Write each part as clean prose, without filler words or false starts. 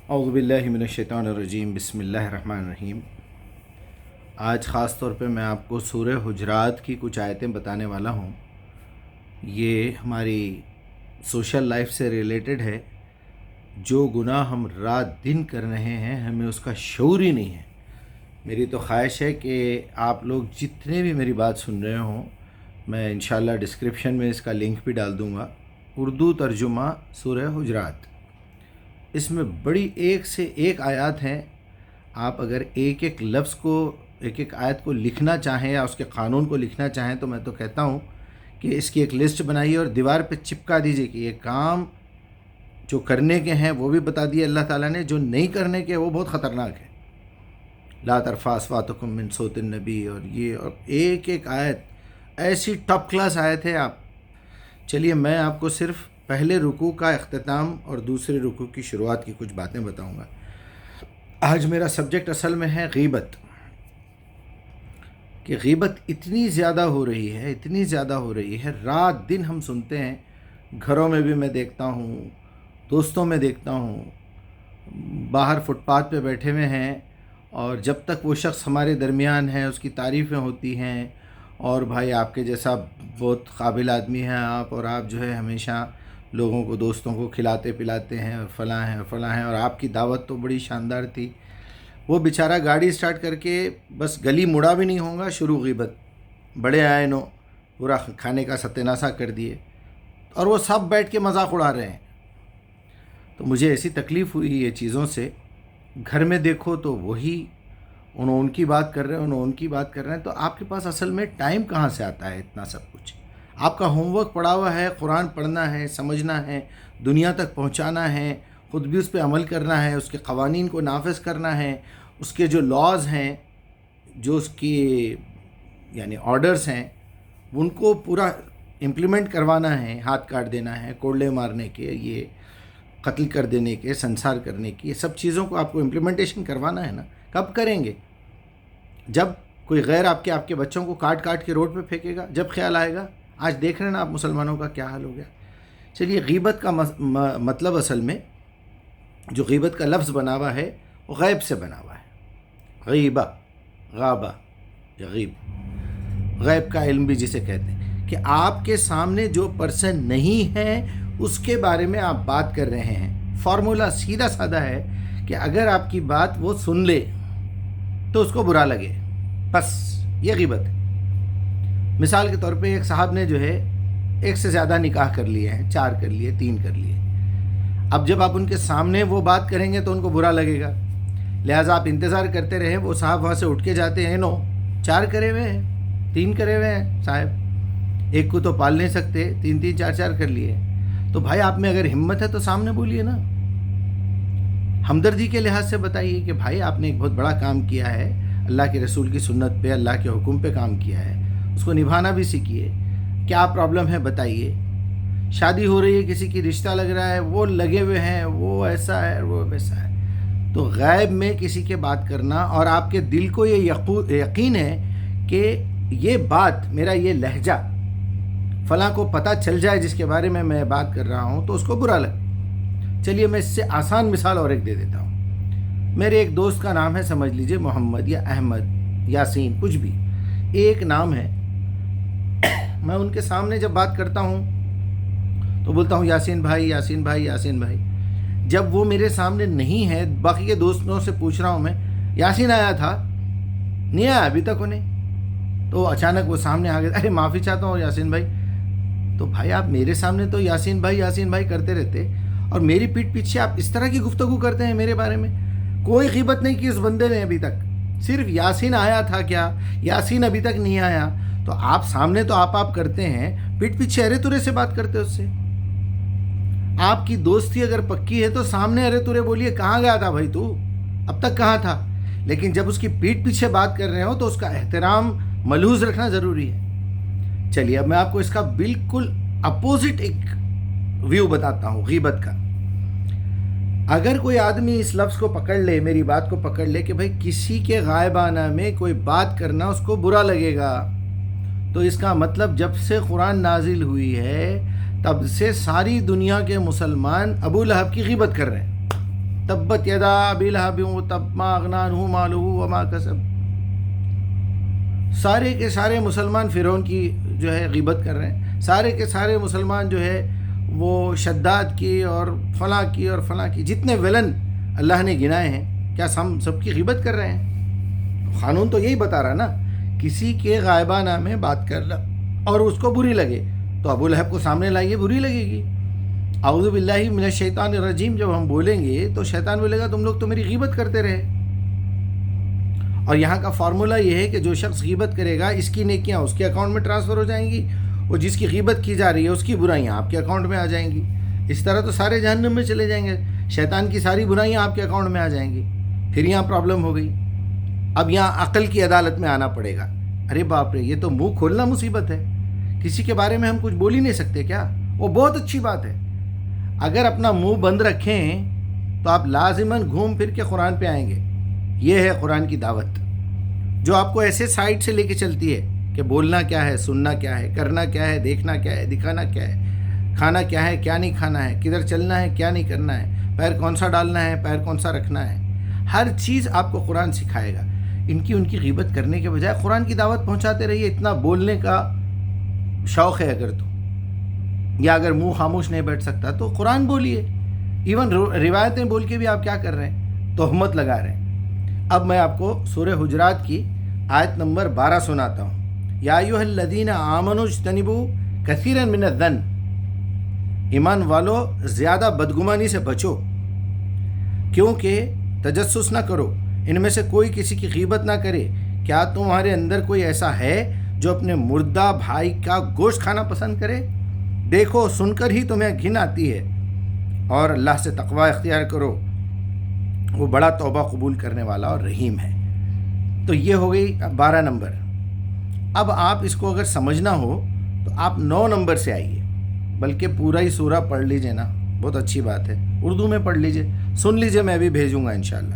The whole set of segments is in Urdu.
اعوذ باللہ من الشیطان الرجیم، بسم اللہ الرحمن الرحیم۔ آج خاص طور پہ میں آپ کو سورہ حجرات کی کچھ آیتیں بتانے والا ہوں۔ یہ ہماری سوشل لائف سے ریلیٹڈ ہے۔ جو گناہ ہم رات دن کر رہے ہیں ہمیں اس کا شعور ہی نہیں ہے۔ میری تو خواہش ہے کہ آپ لوگ جتنے بھی میری بات سن رہے ہوں، میں انشاءاللہ ڈسکرپشن میں اس کا لنک بھی ڈال دوں گا، اردو ترجمہ سورہ حجرات۔ اس میں بڑی ایک سے ایک آیات ہیں۔ آپ اگر ایک ایک لفظ کو، ایک ایک آیت کو لکھنا چاہیں یا اس کے قانون کو لکھنا چاہیں تو میں تو کہتا ہوں کہ اس کی ایک لسٹ بنائیے اور دیوار پہ چپکا دیجئے کہ یہ کام جو کرنے کے ہیں وہ بھی بتا دیے اللہ تعالیٰ نے، جو نہیں کرنے کے وہ بہت خطرناک ہے۔ لا ترفعوا اصواتکم من صوت النبی، اور یہ اور ایک ایک آیت ایسی ٹاپ کلاس آیت ہے۔ آپ چلیے میں آپ کو صرف پہلے رکوع کا اختتام اور دوسرے رکوع کی شروعات کی کچھ باتیں بتاؤں گا۔ آج میرا سبجیکٹ اصل میں ہے غیبت، کہ غیبت اتنی زیادہ ہو رہی ہے، اتنی زیادہ ہو رہی ہے، رات دن ہم سنتے ہیں، گھروں میں بھی میں دیکھتا ہوں، دوستوں میں دیکھتا ہوں، باہر فٹ پاتھ پہ بیٹھے ہوئے ہیں، اور جب تک وہ شخص ہمارے درمیان ہے اس کی تعریفیں ہوتی ہیں، اور بھائی آپ کے جیسا بہت قابل آدمی ہیں آپ، اور آپ جو ہے ہمیشہ لوگوں کو، دوستوں کو کھلاتے پلاتے ہیں، اور فلاں ہیں اور فلاں ہیں، اور آپ کی دعوت تو بڑی شاندار تھی۔ وہ بیچارہ گاڑی سٹارٹ کر کے بس گلی مڑا بھی نہیں ہوگا، شروع غیبت، بڑے آئے نو، پورا کھانے کا ستیہ ناسا کر دیے، اور وہ سب بیٹھ کے مذاق اڑا رہے ہیں۔ تو مجھے ایسی تکلیف ہوئی یہ چیزوں سے۔ گھر میں دیکھو تو وہی ان کی بات کر رہے ہیں، ان کی بات کر رہے ہیں، تو آپ کے پاس اصل میں ٹائم کہاں سے آتا ہے اتنا سب کچھ؟ آپ کا ہوم ورک پڑا ہوا ہے، قرآن پڑھنا ہے، سمجھنا ہے، دنیا تک پہنچانا ہے، خود بھی اس پہ عمل کرنا ہے، اس کے قوانین کو نافذ کرنا ہے، اس کے جو لاز ہیں، جو اس کی یعنی آرڈرز ہیں، ان کو پورا امپلیمنٹ کروانا ہے، ہاتھ کاٹ دینا ہے، کوڑلے مارنے کے، یہ قتل کر دینے کے، سنسار کرنے کی، یہ سب چیزوں کو آپ کو امپلیمنٹیشن کروانا ہے نا۔ کب کریں گے؟ جب کوئی غیر آپ کے بچوں کو کاٹ کاٹ کے روڈ پہ پھینکے گا، جب خیال آئے گا۔ آج دیکھ رہے ہیں نا آپ مسلمانوں کا کیا حال ہو گیا۔ چلیے، غیبت کا مطلب اصل میں جو غیبت کا لفظ بنا ہوا ہے وہ غیب سے بنا ہوا ہے۔ غیبہ، غابہ یا غیب، غیب کا علم بھی جسے کہتے ہیں، کہ آپ کے سامنے جو پرسن نہیں ہے اس کے بارے میں آپ بات کر رہے ہیں۔ فارمولا سیدھا سادہ ہے کہ اگر آپ کی بات وہ سن لے تو اس کو برا لگے، بس یہ غیبت ہے۔ مثال کے طور پہ ایک صاحب نے جو ہے ایک سے زیادہ نکاح کر لیے ہیں، 4 کر لیے، 3 کر لیے۔ اب جب آپ ان کے سامنے وہ بات کریں گے تو ان کو برا لگے گا، لہٰذا آپ انتظار کرتے رہیں۔ وہ صاحب وہاں سے اٹھ کے جاتے ہیں، 4 کرے ہوئے ہیں، 3 کرے ہوئے ہیں صاحب، ایک کو تو پال نہیں سکتے، 3 4 4 کر لیے۔ تو بھائی آپ میں اگر ہمت ہے تو سامنے بولیے نا، ہمدردی کے لحاظ سے بتائیے کہ بھائی آپ نے ایک بہت بڑا کام کیا ہے، اللہ کے رسول کی سنت پہ، اللہ کے حکم پہ کام کیا ہے، اس کو نبھانا بھی سیکھیے۔ کیا پرابلم ہے بتائیے۔ شادی ہو رہی ہے، کسی کی رشتہ لگ رہا ہے، وہ لگے ہوئے ہیں، وہ ایسا ہے، وہ ویسا ہے۔ تو غیب میں کسی کے بات کرنا، اور آپ کے دل کو یہ یقین ہے کہ یہ بات، میرا یہ لہجہ فلاں کو پتہ چل جائے جس کے بارے میں میں بات کر رہا ہوں تو اس کو برا لگے۔ چلیے میں اس سے آسان مثال اور ایک دے دیتا ہوں۔ میرے ایک دوست کا نام ہے، سمجھ لیجئے محمد یا احمد، یاسین، کچھ بھی ایک نام ہے۔ میں ان کے سامنے جب بات کرتا ہوں تو بولتا ہوں یاسین بھائی، یاسین بھائی، یاسین بھائی۔ جب وہ میرے سامنے نہیں ہے، باقی کے دوستوں سے پوچھ رہا ہوں میں، یاسین آیا تھا؟ نہیں آیا ابھی تک انہیں۔ تو اچانک وہ سامنے آ گئے، ارے معافی چاہتا ہوں یاسین بھائی۔ تو بھائی آپ میرے سامنے تو یاسین بھائی کرتے رہتے، اور میری پیٹھ پیچھے آپ اس طرح کی گفتگو کرتے ہیں میرے بارے میں۔ کوئی غیبت نہیں کی اس بندے نے ابھی تک، صرف یاسین آیا تھا کیا، یاسین ابھی تک نہیں آیا۔ تو آپ سامنے تو آپ کرتے ہیں، پیٹھ پیچھے ارے ترے سے بات کرتے اس سے۔ آپ کی دوستی اگر پکی ہے تو سامنے ارے ترے بولیے، کہاں گیا تھا بھائی تو، اب تک کہاں تھا؟ لیکن جب اس کی پیٹھ پیچھے بات کر رہے ہو تو اس کا احترام ملحوظ رکھنا ضروری ہے۔ چلیے اب میں آپ کو اس کا بالکل اپوزٹ ایک ویو بتاتا ہوں غیبت کا۔ اگر کوئی آدمی اس لفظ کو پکڑ لے، میری بات کو پکڑ لے کہ بھائی کسی کے غائبانہ میں کوئی بات کرنا اس کو برا لگے گا، تو اس کا مطلب جب سے قرآن نازل ہوئی ہے تب سے ساری دنیا کے مسلمان ابو لہب کی غیبت کر رہے ہیں۔ تبت یدا ابی لہب وتب ما اغنی عنہ مالہ وما کسب. سارے کے سارے مسلمان فرعون کی جو ہے غیبت کر رہے ہیں، سارے کے سارے مسلمان جو ہے وہ شداد کی اور فلاں کی اور فلاں کی، جتنے ویلن اللہ نے گنائے ہیں کیا ہم سب کی غیبت کر رہے ہیں؟ قانون تو یہی بتا رہا نا، کسی کے غائبانہ میں بات کرنا اور اس کو بری لگے تو ابو لہب کو سامنے لائیے، بری لگے گی. اعوذ باللہ من الشیطان الرجیم جب ہم بولیں گے تو شیطان بولے گا تم لوگ تو میری غیبت کرتے رہے. اور یہاں کا فارمولہ یہ ہے کہ جو شخص غیبت کرے گا اس کی نیکیاں اس کے اکاؤنٹ میں ٹرانسفر ہو جائیں گی، اور جس کی غیبت کی جا رہی ہے اس کی برائیاں آپ کے اکاؤنٹ میں آ جائیں گی. اس طرح تو سارے جہنم میں چلے جائیں گے، شیطان کی ساری برائیاں آپ کے اکاؤنٹ میں آ جائیں گی. پھر یہاں پرابلم ہو گئی. اب یہاں عقل کی عدالت میں آنا پڑے گا. ارے باپ رے، یہ تو منہ کھولنا مصیبت ہے. کسی کے بارے میں ہم کچھ بول ہی نہیں سکتے کیا؟ وہ بہت اچھی بات ہے. اگر اپنا منہ بند رکھیں تو آپ لازماً گھوم پھر کے قرآن پہ آئیں گے. یہ ہے قرآن کی دعوت جو آپ کو ایسے سائڈ سے لے کے چلتی ہے کہ بولنا کیا ہے، سننا کیا ہے، کرنا کیا ہے، دیکھنا کیا ہے، دکھانا کیا ہے، کھانا کیا ہے، کیا نہیں کھانا ہے، کدھر چلنا ہے، کیا نہیں کرنا ہے، پیر کون سا ڈالنا ہے، پیر کون سا رکھنا ہے. ہر چیز آپ کو قرآن سکھائے گا. ان کی غیبت کرنے کے بجائے قرآن کی دعوت پہنچاتے رہیے. اتنا بولنے کا شوق ہے اگر تو، یا اگر منہ خاموش نہیں بیٹھ سکتا تو قرآن بولیے. ایون روایتیں بول کے بھی آپ کیا کر رہے ہیں؟ تہمت لگا رہے ہیں. اب میں آپ کو سورہ حجرات کی آیت نمبر 12 سناتا ہوں. یا ایھا الذین آمنوا اجتنبوا کثیرا من الظن. ایمان والو زیادہ بدگمانی سے بچو، کیونکہ تجسس نہ کرو، ان میں سے کوئی کسی کی غیبت نہ کرے. کیا تمہارے اندر کوئی ایسا ہے جو اپنے مردہ بھائی کا گوشت کھانا پسند کرے؟ دیکھو سن کر ہی تمہیں گھن آتی ہے. اور اللہ سے تقوی اختیار کرو، وہ بڑا توبہ قبول کرنے والا اور رحیم ہے. تو یہ ہو گئی 12 نمبر. اب آپ اس کو اگر سمجھنا ہو تو آپ 9 نمبر سے آئیے، بلکہ پورا ہی سورہ پڑھ لیجئے نا، بہت اچھی بات ہے. اردو میں پڑھ لیجئے، سن لیجئے، میں بھی بھیجوں گا انشاءاللہ.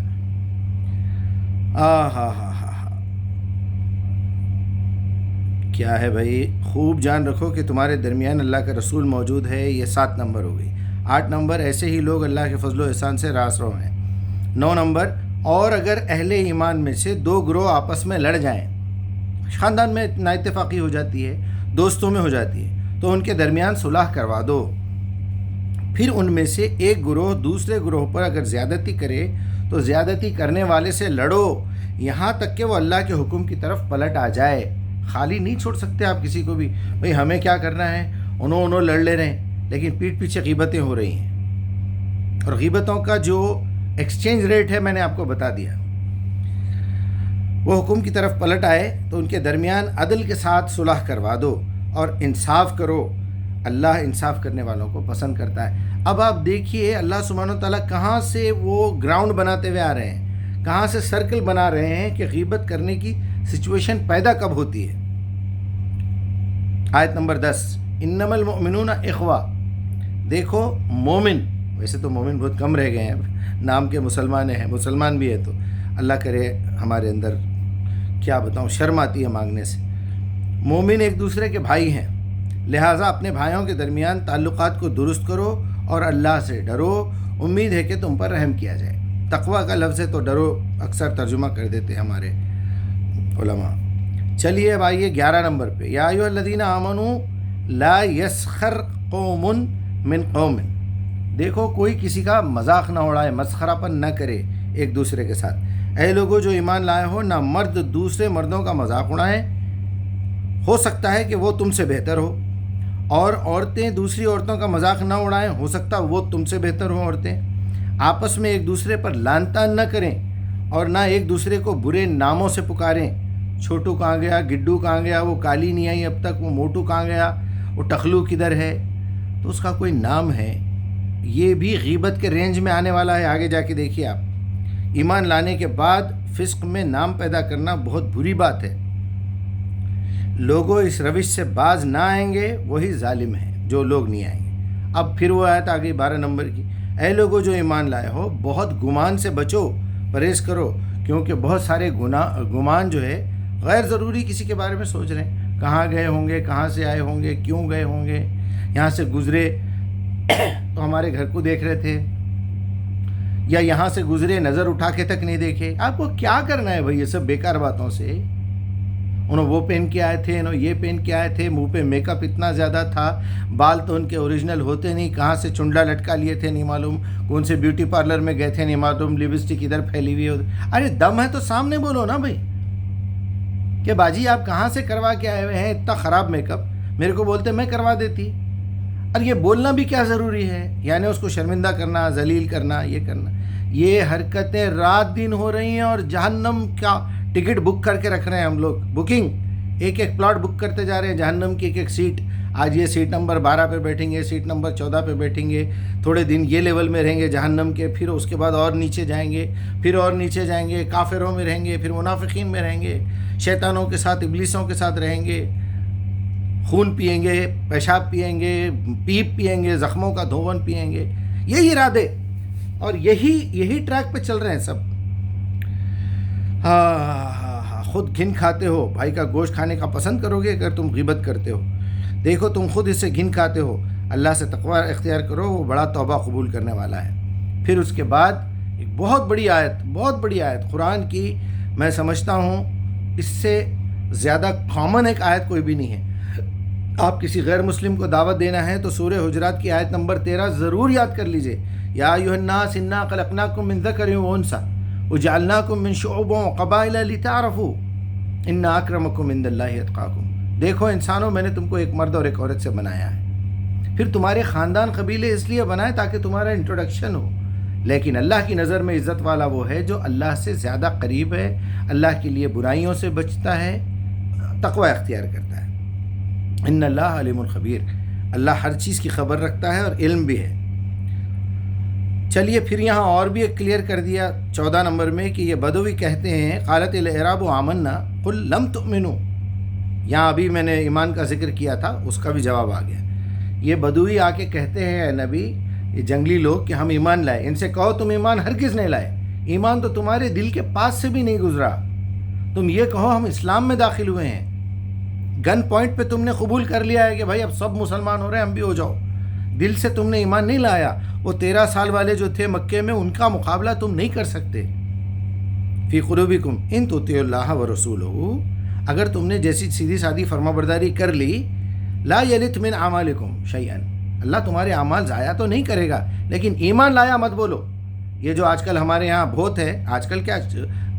کیا ہے بھائی، خوب جان رکھو کہ تمہارے درمیان اللہ کا رسول موجود ہے. یہ 7 نمبر ہو گئی. 8 نمبر ایسے ہی لوگ اللہ کے فضل و احسان سے راس رو ہیں. 9 نمبر، اور اگر اہل ایمان میں سے 2 گروہ آپس میں لڑ جائیں، خاندان میں نا اتفاقی ہو جاتی ہے، دوستوں میں ہو جاتی ہے، تو ان کے درمیان صلح کروا دو. پھر ان میں سے ایک گروہ دوسرے گروہ پر اگر زیادتی کرے تو زیادتی کرنے والے سے لڑو یہاں تک کہ وہ اللہ کے حکم کی طرف پلٹ آ جائے. خالی نہیں چھوڑ سکتے آپ کسی کو بھی. بھئی ہمیں کیا کرنا ہے، انہوں لڑ لے رہے ہیں، لیکن پیٹھ پیچھے غیبتیں ہو رہی ہیں. اور غیبتوں کا جو ایکسچینج ریٹ ہے میں نے آپ کو بتا دیا. وہ حکم کی طرف پلٹ آئے تو ان کے درمیان عدل کے ساتھ صلح کروا دو اور انصاف کرو. اللہ انصاف کرنے والوں کو پسند کرتا ہے. اب آپ دیکھیے اللہ سبحانہ و تعالیٰ کہاں سے وہ گراؤنڈ بناتے ہوئے آ رہے ہیں، کہاں سے سرکل بنا رہے ہیں کہ غیبت کرنے کی سچویشن پیدا کب ہوتی ہے. آیت نمبر 10، انما المؤمنون اخوہ. دیکھو مومن، ویسے تو مومن بہت کم رہ گئے ہیں، نام کے مسلمان ہیں، مسلمان بھی ہے تو اللہ کرے ہمارے اندر کیا بتاؤں شرم آتی ہے مانگنے سے. مومن ایک دوسرے کے بھائی ہیں، لہٰذا اپنے بھائیوں کے درمیان تعلقات کو درست کرو اور اللہ سے ڈرو. امید ہے کہ تم پر رحم کیا جائے. تقویٰ کا لفظ ہے تو ڈرو اکثر ترجمہ کر دیتے ہیں ہمارے علماء. چلیے اب آئیے 11 نمبر پہ. یا ایھا الذین آمنوا لا یسخر قوم من قوم. دیکھو کوئی کسی کا مذاق نہ اڑائے، مسخرہ پن نہ کرے ایک دوسرے کے ساتھ. اے لوگوں جو ایمان لائے ہو، نہ مرد دوسرے مردوں کا مذاق اڑائیں، ہو سکتا ہے کہ وہ تم سے بہتر ہو، اور عورتیں دوسری عورتوں کا مذاق نہ اڑائیں، ہو سکتا وہ تم سے بہتر ہوں. عورتیں آپس میں ایک دوسرے پر لعن طعن نہ کریں اور نہ ایک دوسرے کو برے ناموں سے پکاریں. چھوٹو کہاں گیا، گڈو کہاں گیا، وہ کالی نہیں آئی اب تک، وہ موٹو کہاں گیا، وہ ٹخلو کدھر ہے. تو اس کا کوئی نام ہے. یہ بھی غیبت کے رینج میں آنے والا ہے. آگے جا کے دیکھیے آپ. ایمان لانے کے بعد فسق میں نام پیدا کرنا بہت بری بات ہے. لوگوں اس روش سے باز نہ آئیں گے وہی ظالم ہیں جو لوگ نہیں آئیں گے. اب پھر وہ آیت آ گئی 12 نمبر کی. اے لوگوں جو ایمان لائے ہو، بہت گمان سے بچو، پرہیز کرو، کیونکہ بہت سارے گمان جو ہے غیر ضروری کسی کے بارے میں سوچ رہے ہیں. کہاں گئے ہوں گے، کہاں سے آئے ہوں گے، کیوں گئے ہوں گے، یہاں سے گزرے تو ہمارے گھر کو دیکھ رہے تھے، یا یہاں سے گزرے نظر اٹھا کے تک نہیں دیکھے. آپ کو کیا کرنا ہے بھائی یہ سب بیکار باتوں سے؟ انہوں وہ پہن کے آئے تھے، انہوں یہ پہن کے آئے تھے، منہ پہ میک اپ اتنا زیادہ تھا، بال تو ان کے اوریجنل ہوتے نہیں، کہاں سے چنڈا لٹکا لیے تھے نہیں معلوم، کون سے بیوٹی پارلر میں گئے تھے نہیں معلوم، لپسٹک ادھر پھیلی ہوئی. ارے دم ہے تو سامنے بولو نا بھائی کہ باجی آپ کہاں سے کروا کے آئے ہوئے ہیں اتنا خراب میک اپ. میرے کو بولتے میں کروا دیتی. اور یہ بولنا بھی کیا ضروری ہے؟ یعنی اس کو شرمندہ کرنا، ذلیل کرنا، یہ کرنا. یہ حرکتیں رات دن ہو رہی ہیں اور جہنم کا ٹکٹ بک کر کے رکھ رہے ہیں ہم لوگ. بکنگ ایک ایک پلاٹ بک کرتے جا رہے ہیں، جہنم کی ایک ایک سیٹ. آج یہ سیٹ نمبر 12 پہ بیٹھیں گے، سیٹ نمبر 14 پہ بیٹھیں گے، تھوڑے دن یہ لیول میں رہیں گے جہنم کے، پھر اس کے بعد اور نیچے جائیں گے، پھر اور نیچے جائیں گے، کافروں میں رہیں گے، پھر منافقین میں رہیں گے، شیطانوں کے ساتھ، ابلیسوں کے ساتھ رہیں گے، خون پئیں گے، پیشاب پئیں گے، پیپ پئیں گے، زخموں کا دھون پئیں گے. یہی ارادے اور یہی ٹریک پہ چل رہے ہیں سب. خود گھن کھاتے ہو، بھائی کا گوشت کھانے کا پسند کرو گے اگر تم غیبت کرتے ہو. دیکھو تم خود اس سے گھن کھاتے ہو. اللہ سے تقوی اختیار کرو، وہ بڑا توبہ قبول کرنے والا ہے. پھر اس کے بعد ایک بہت بڑی آیت قرآن کی، میں سمجھتا ہوں اس سے زیادہ کامن ایک آیت کوئی بھی نہیں ہے. آپ کسی غیر مسلم کو دعوت دینا ہے تو سورہ حجرات کی آیت نمبر 13 ضرور یاد کر لیجئے. یا ایھا الناس انا خلقناکم من ذکر و انثی وجعلناکم من شعوب وقبائل لتعارفوا ان اکرمکم عند اللہ اتقاکم. دیکھو انسانوں، میں نے تم کو ایک مرد اور ایک عورت سے بنایا ہے. پھر تمہارے خاندان قبیلے اس لیے بنائے تاکہ تمہارا انٹروڈکشن ہو. لیکن اللہ کی نظر میں عزت والا وہ ہے جو اللہ سے زیادہ قریب ہے، اللہ کے لیے برائیوں سے بچتا ہے، تقوی اختیار کرتا ہے. ان اللہ علیم خبیر، اللہ ہر چیز کی خبر رکھتا ہے اور علم بھی ہے. چلیے پھر یہاں اور بھی ایک کلیئر کر دیا 14 نمبر میں کہ یہ بدوی کہتے ہیں قالت الاعراب آمنا قل لم تؤمنوا. یہاں ابھی میں نے ایمان کا ذکر کیا تھا، اس کا بھی جواب آ گیا. یہ بدوی آ کے کہتے ہیں اے نبی، یہ جنگلی لوگ، کہ ہم ایمان لائے. ان سے کہو تم ایمان ہرگز نہیں لائے، ایمان تو تمہارے دل کے پاس سے بھی نہیں گزرا. تم یہ کہو ہم اسلام میں داخل ہوئے ہیں. گن پوائنٹ پہ تم نے قبول کر لیا ہے کہ بھائی اب سب مسلمان ہو رہے ہیں، ہم بھی ہو جاؤ. دل سے تم نے ایمان نہیں لایا. وہ 13 سال والے جو تھے مکے میں، ان کا مقابلہ تم نہیں کر سکتے. فی قلوبکم ان تطیعوا اللہ ورسولہ، اگر تم نے جیسی سیدھی سادی فرما برداری کر لی، لا یلت من اعمالکم شیئا، اللہ تمہارے اعمال ضائع تو نہیں کرے گا. لیکن ایمان لایا مت بولو. یہ جو آج کل ہمارے یہاں بہت ہے، آج کل کیا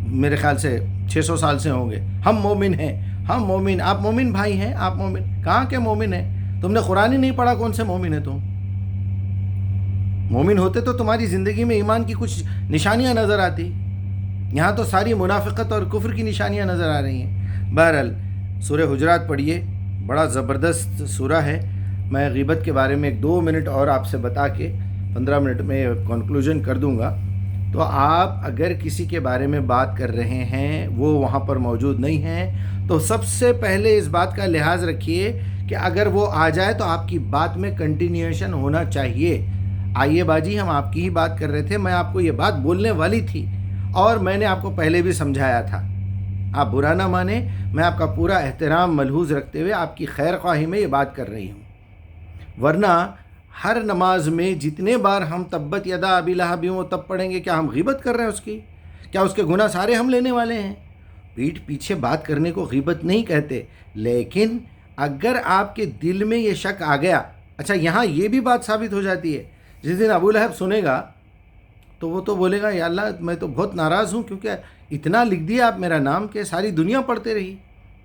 میرے خیال سے 600 سال سے ہوں گے، ہم مومن ہیں، ہم مومن. آپ مومن بھائی ہیں؟ آپ مومن کہاں کے مومن ہیں؟ تم نے قرآن ہی نہیں پڑھا، کون سے مومن ہیں تم؟ مومن ہوتے تو تمہاری زندگی میں ایمان کی کچھ نشانیاں نظر آتی. یہاں تو ساری منافقت اور کفر کی نشانیاں نظر آ رہی ہیں. بہرحال سورہ حجرات پڑھیے، بڑا زبردست سورہ ہے. میں غیبت کے بارے میں 2 منٹ اور آپ سے بتا کے 15 منٹ میں کنکلوژن کر دوں گا. تو آپ اگر کسی کے بارے میں بات کر رہے ہیں، وہ وہاں پر موجود نہیں ہیں، تو سب سے پہلے اس بات کا لحاظ رکھیے کہ اگر وہ آ جائے تو آپ کی بات میں کنٹینیوشن ہونا چاہیے. آئیے باجی، ہم آپ کی ہی بات کر رہے تھے، میں آپ کو یہ بات بولنے والی تھی اور میں نے آپ کو پہلے بھی سمجھایا تھا. آپ برا نہ مانیں، میں آپ کا پورا احترام ملحوظ رکھتے ہوئے آپ کی خیر خواہی میں یہ بات کر رہی ہوں. ورنہ ہر نماز میں جتنے بار ہم تبت یدا ابی لہب و تب پڑھیں گے، کیا ہم غیبت کر رہے ہیں اس کی؟ کیا اس کے گناہ سارے ہم لینے والے ہیں؟ پیٹھ پیچھے بات کرنے کو غیبت نہیں کہتے. لیکن اگر آپ کے دل میں یہ شک آ گیا، اچھا یہاں یہ بھی بات ثابت ہو جاتی ہے، جس دن ابو لہب سنے گا تو وہ تو بولے گا یا اللہ میں تو بہت ناراض ہوں، کیونکہ اتنا لکھ دیا آپ میرا نام کہ ساری دنیا پڑھتے رہی.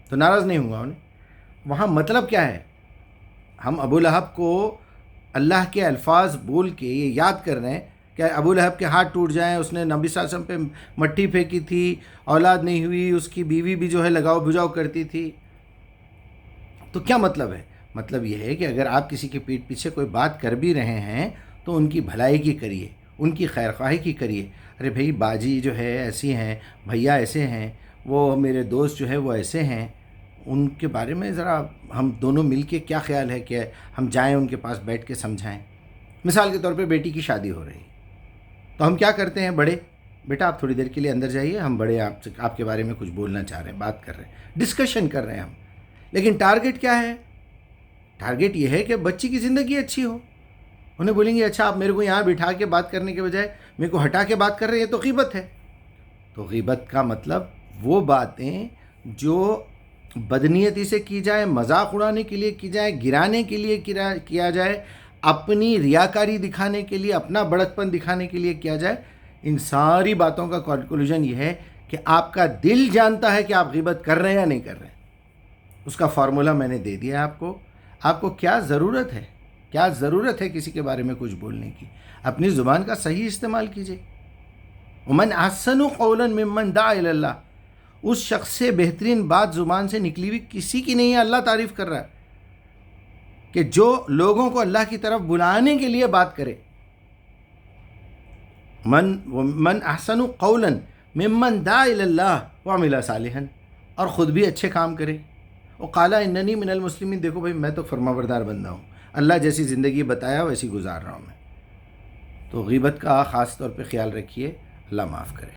تو ناراض نہیں ہوں گا انہیں. وہاں مطلب کیا ہے؟ ہم ابو لہب کو اللہ کے الفاظ بول کے یہ یاد کر رہے ہیں کہ ابو لہب کے ہاتھ ٹوٹ جائیں، اس نے نبی صلی اللہ علیہ وسلم پہ مٹی پھینکی تھی، اولاد نہیں ہوئی، اس کی بیوی بھی جو ہے لگاؤ بجاؤ کرتی تھی. تو کیا مطلب ہے؟ مطلب یہ ہے کہ اگر آپ کسی کے پیٹھ پیچھے کوئی بات کر بھی رہے ہیں تو ان کی بھلائی کی کریے، ان کی خیر خواہی کی کریے. ارے بھائی باجی جو ہے ایسی ہیں، بھیا ایسے ہیں، وہ میرے دوست جو ہے وہ ایسے ہیں، ان کے بارے میں ذرا ہم دونوں مل کے کیا خیال ہے کہ ہم جائیں ان کے پاس بیٹھ کے سمجھائیں. مثال کے طور پہ بیٹی کی شادی ہو رہی تو ہم کیا کرتے ہیں؟ بڑے بیٹا آپ تھوڑی دیر کے لیے اندر جائیے، ہم بڑے آپ کے بارے میں کچھ بولنا چاہ رہے ہیں، بات کر رہے ہیں، ڈسکشن کر رہے ہیں ہم. لیکن ٹارگٹ کیا ہے؟ ٹارگٹ یہ ہے کہ بچی کی زندگی اچھی ہو. انہیں بولیں گے اچھا آپ میرے کو یہاں بٹھا کے بات کرنے کے بجائے میرے کو ہٹا کے بات کر رہے ہیں، یہ تو غیبت ہے۔ تو غیبت کا مطلب وہ باتیں جو بدنیتی سے کی جائے، مذاق اڑانے کے لیے کی جائے، گرانے کے لیے کیا جائے، اپنی ریاکاری دکھانے کے لیے، اپنا بڑکپن دکھانے کے لیے کیا جائے، ان ساری باتوں کا کنکلوژن یہ ہے کہ آپ کا دل جانتا ہے کہ آپ غیبت کر رہے ہیں یا نہیں کر رہے ہیں۔ اس کا فارمولا میں نے دے دیا آپ کو۔ آپ کو کیا ضرورت ہے، کیا ضرورت ہے کسی کے بارے میں کچھ بولنے کی؟ اپنی زبان کا صحیح استعمال کیجیے۔ ومن احسن قولا ممن دعا الی اللہ، اس شخص سے بہترین بات زبان سے نکلی ہوئی کسی کی نہیں ہے۔ اللہ تعریف کر رہا ہے کہ جو لوگوں کو اللہ کی طرف بلانے کے لیے بات کرے۔ من احسن قولا ممن دعا الی اللہ وعمل صالحا، اور خود بھی اچھے کام کرے۔ وقال اننی من المسلمین، دیکھو بھائی میں تو فرمانبردار بندہ ہوں، اللہ جیسی زندگی بتایا ویسی گزار رہا ہوں میں۔ تو غیبت کا خاص طور پہ خیال رکھیے، اللہ معاف کرے۔